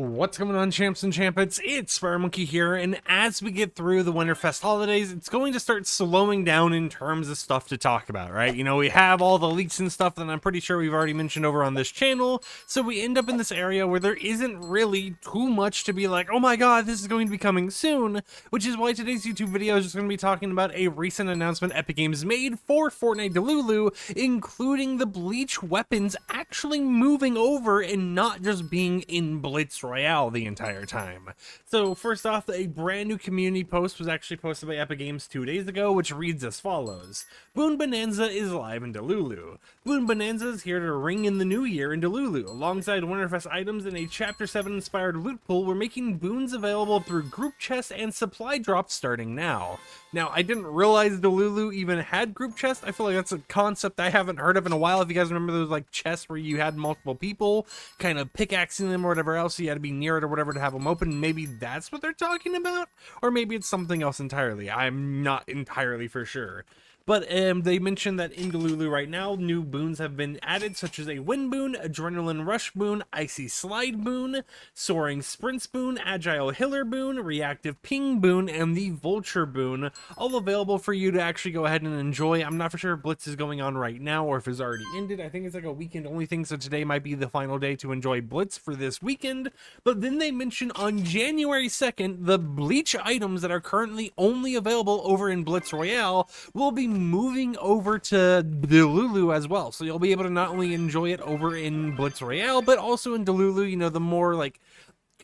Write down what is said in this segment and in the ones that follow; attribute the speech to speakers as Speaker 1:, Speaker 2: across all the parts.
Speaker 1: What's going on, champs and champets? It's FireMonkey here, and as we get through the Winterfest holidays, it's going to start slowing down in terms of stuff to talk about, right? You know, we have all the leaks and stuff that I'm pretty sure we've already mentioned over on this channel, so we end up in this area where there isn't really too much to be like, oh my god, this is going to be coming soon, which is why today's YouTube video is just going to be talking about a recent announcement Epic Games made for Fortnite Delulu, including the Bleach weapons actually moving over and not just being in Blitz Royale the entire time. So first off, a brand new community post was actually posted by Epic Games 2 days ago, which reads as follows: Boon Bonanza is live in Delulu. Boon Bonanza is here to ring in the new year in Delulu. Alongside Winterfest items and a Chapter 7 inspired loot pool, we're making boons available through group chests and supply drops starting now. Now, I didn't realize Delulu even had group chests. I feel like that's a concept I haven't heard of in a while. If you guys remember those like chests where you had multiple people kind of pickaxing them or whatever else, so you had to be near it or whatever to have them open, maybe that's what they're talking about? Or maybe it's something else entirely. I'm not entirely for sure. But they mentioned that in Delulu right now, new boons have been added, such as a Wind Boon, Adrenaline Rush Boon, Icy Slide Boon, Soaring Sprints Boon, Agile Hiller Boon, Reactive Ping Boon, and the Vulture Boon, all available for you to actually go ahead and enjoy. I'm not for sure if Blitz is going on right now or if it's already ended. I think it's like a weekend only thing, so today might be the final day to enjoy Blitz for this weekend. But then they mentioned on January 2nd, the Bleach items that are currently only available over in Blitz Royale will be moving over to Delulu as well. So you'll be able to not only enjoy it over in Blitz Royale, but also in Delulu, you know, the more like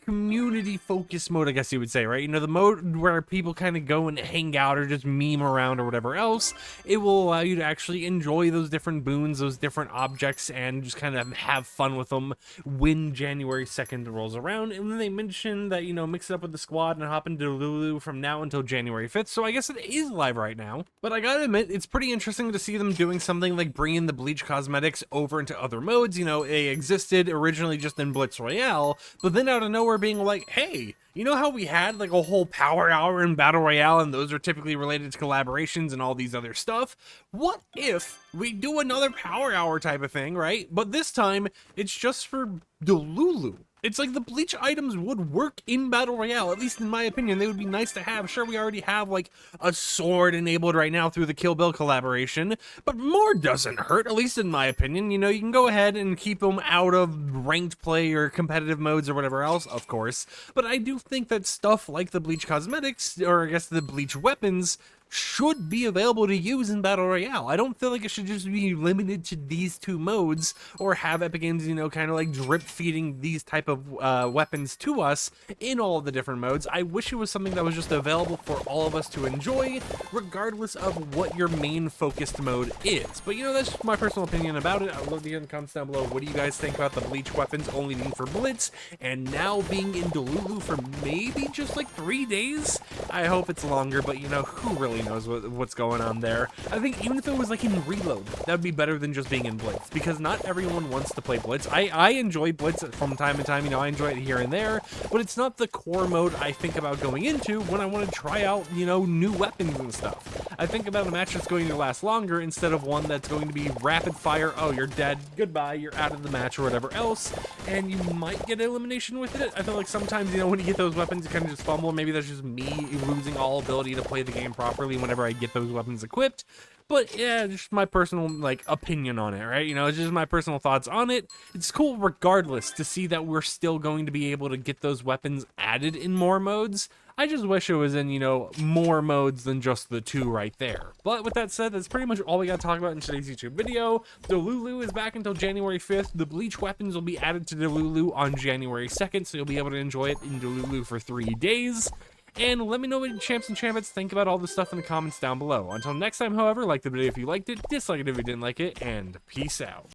Speaker 1: community focused mode, I guess you would say, right? You know, the mode where people kind of go and hang out or just meme around or whatever else. It will allow you to actually enjoy those different boons, those different objects, and just kind of have fun with them when January 2nd rolls around. And then they mentioned that, you know, mix it up with the squad and hop into Delulu from now until January 5th. So I guess it is live right now. But I gotta admit, it's pretty interesting to see them doing something like bringing the Bleach cosmetics over into other modes. You know, they existed originally just in Blitz Royale, but then out of nowhere being like, hey, you know how we had like a whole power hour in Battle Royale and those are typically related to collaborations and all these other stuff? What if we do another power hour type of thing, right? But this time it's just for Delulu. It's like the Bleach items would work in Battle Royale, at least in my opinion. They would be nice to have. Sure, we already have like a sword enabled right now through the Kill Bill collaboration, but more doesn't hurt, at least in my opinion. You know, you can go ahead and keep them out of ranked play or competitive modes or whatever else, of course, but I do think that stuff like the Bleach cosmetics, or I guess the Bleach weapons, should be available to use in Battle Royale. I don't feel like it should just be limited to these two modes or have Epic Games, you know, kind of like drip feeding these type of weapons to us in all of the different modes. I wish it was something that was just available for all of us to enjoy, regardless of what your main focused mode is. But you know, that's just my personal opinion about it. I'd love to hear in the comments down below. What do you guys think about the Bleach weapons only being for Blitz and now being in Delulu for maybe just like 3 days? I hope it's longer, but you know, who really knows what's going on there. I think even if it was like in Reload, that would be better than just being in Blitz, because not everyone wants to play Blitz. I enjoy Blitz from time to time, you know, I enjoy it here and there, but it's not the core mode I think about going into when I want to try out, you know, new weapons and stuff. I think about a match that's going to last longer instead of one that's going to be rapid fire, oh, you're dead, goodbye, you're out of the match or whatever else, and you might get elimination with it. I feel like sometimes, you know, when you get those weapons, you kind of just fumble. Maybe that's just me losing all ability to play the game properly whenever I get those weapons equipped. But yeah, just my personal like opinion on it, right? You know, it's just my personal thoughts on it. It's cool regardless to see that we're still going to be able to get those weapons added in more modes. I just wish it was in, you know, more modes than just the two right there. But with that said, that's pretty much all we got to talk about in today's YouTube video. Delulu is back until January 5th. The Bleach weapons will be added to Delulu on January 2nd, so you'll be able to enjoy it in Delulu for 3 days. And let me know what you champs and champets think about all this stuff in the comments down below. Until next time, however, like the video if you liked it, dislike it if you didn't like it, and peace out.